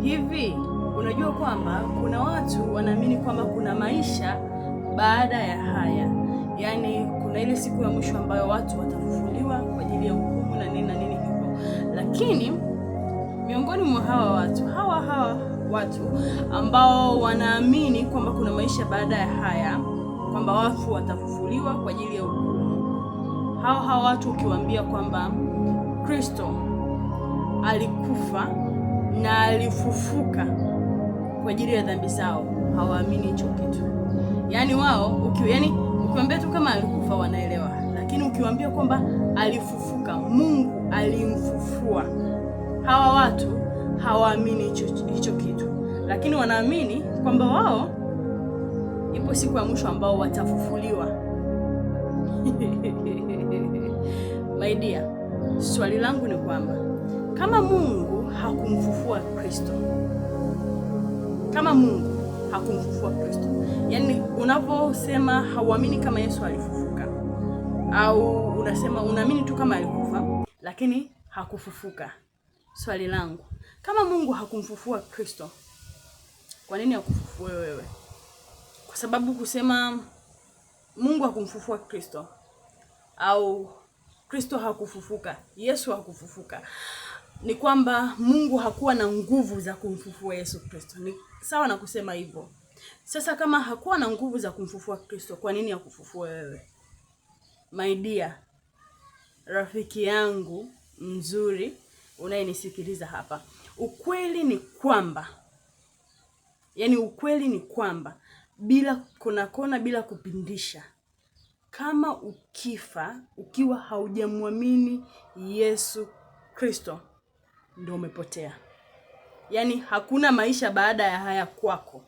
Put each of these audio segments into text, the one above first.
Hivi unajua kwamba kuna watu wanaamini kwamba kuna maisha baada ya haya, yaani kuna ile siku ya mwisho ambayo watu watafufuliwa kwa ajili ya hukumu na nini hivyo. Lakini miongoni mwa hawa watu ambao wanaamini kwamba kuna maisha baada ya haya, kwamba watu watafufuliwa kwa ajili ya hukumu, hawa watu ukiwaambia kwamba Kristo alikufa na alifufuka kwa ajili ya dhambi zao, hawaamini hicho kitu. Yaani wao ukiwaambia tu kama alikufa wanaelewa, lakini ukiwaambia kwamba alifufuka, Mungu alimfufua, hawa watu hawaamini hicho kitu. Lakini wanaamini kwamba wao ipo siku ya mwisho ambao watafufuliwa. My dear, swali langu ni kwamba kama Mungu hakumfufua Kristo, yaani unaposema hauamini kama Yesu alifufuka, au unasema unaamini tu kama alikufa lakini hakufufuka, swali langu, kama Mungu hakumfufua Kristo, kwa nini hakufufue wewe? Kwa sababu kusema Mungu hakumfufua Kristo au Kristo hakufufuka, Yesu hakufufuka, ni kwamba Mungu hakuwa na nguvu za kumfufua Yesu Kristo. Ni sawa na kusema hivyo. Sasa kama hakuwa na nguvu za kumfufua Kristo, kwa nini hakufufua wewe? My dear, rafiki yangu mzuri unayenisikiliza hapa, ukweli ni kwamba bila kona bila kupindisha, kama ukiwa haujamwamini Yesu Kristo, ndio umepotea. Yaani hakuna maisha baada ya haya kwako.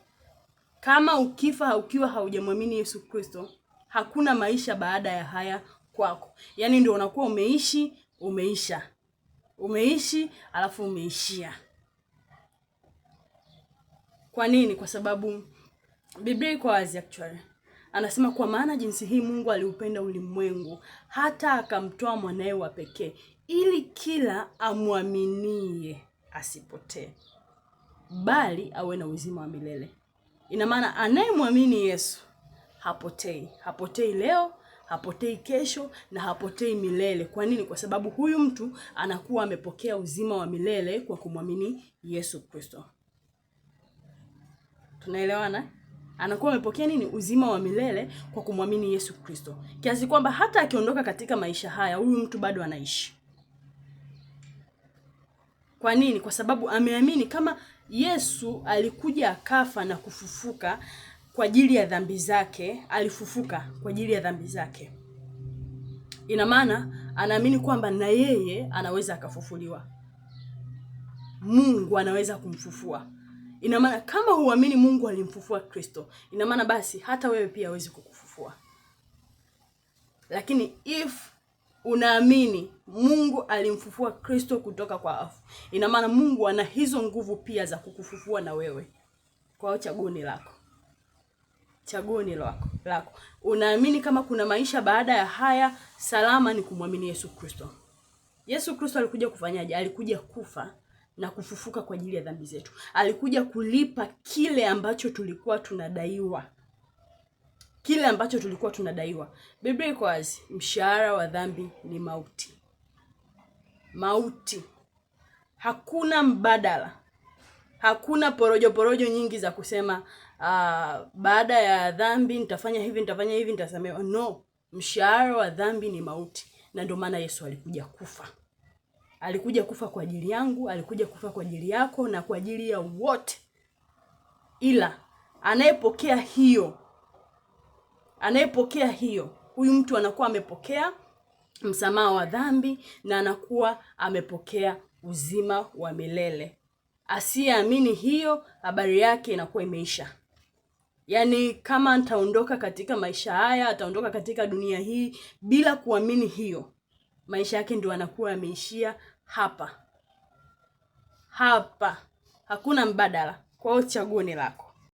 Kama ukiwa haujamwamini Yesu Kristo, hakuna maisha baada ya haya kwako. Yaani ndio unakuwa umeishi alafu umeishia. Kwa nini? Kwa sababu Biblia iko wazi actually. Anasema kwa maana jinsi hii Mungu aliupenda ulimwengu hata akamtoa mwanae wa pekee, ili kila amwaminie asipotee, bali awe na uzima wa milele. Ina maana anayemwamini Yesu hapotei leo, hapotei kesho na hapotei milele. Kwa nini? Kwa sababu huyu mtu anakuwa amepokea uzima wa milele kwa kumwamini Yesu Kristo. Tunaelewana? Anakuwa amepokea nini? Uzima wa milele kwa kumwamini Yesu Kristo. Kiasi kwamba hata akiondoka katika maisha haya, huyu mtu bado anaishi. Kwa nini? Kwa sababu ameamini kama Yesu alikuja akafa na kufufuka kwa ajili ya dhambi zake, alifufuka kwa ajili ya dhambi zake. Ina maana anaamini kwamba na yeye anaweza akafufuliwa. Mungu anaweza kumfufua. Ina maana kama huamini Mungu alimfufua Kristo, ina maana basi hata wewe pia hawezi kukufufua. Lakini if unaamini Mungu alimfufua Kristo kutoka kwa wafu, ina maana Mungu ana hizo nguvu pia za kukufufua na wewe. Kwa hiyo chaguo ni lako. Unaamini kama kuna maisha baada ya haya, salama ni kumwamini Yesu Kristo. Yesu Kristo alikuja kufanyaje? Alikuja kufa na kufufuka kwa ajili ya dhambi zetu. Alikuja kulipa kile ambacho tulikuwa tunadaiwa. Biblia iko wazi, mshahara wa dhambi ni mauti. Hakuna mbadala. Hakuna porojo nyingi za kusema baada ya dhambi nitafanya hivi, nitasamehewa. No, mshahara wa dhambi ni mauti. Na ndio maana Yesu alikuja kufa. Alikuja kufa kwa ajili yangu, alikuja kufa kwa ajili yako na kwa ajili ya wote. Ila anayepokea hiyo, huyu mtu anakuwa amepokea msamaha wa dhambi na anakuwa amepokea uzima wa milele. Asiyeamini hiyo, habari yake inakuwa imeisha. Yaani kama nitaondoka katika maisha haya, ataondoka katika dunia hii bila kuamini hiyo, maisha yake ndio anakuwa yameishia hapa. Hakuna mbadala. Kwa hiyo chaguo ni lako.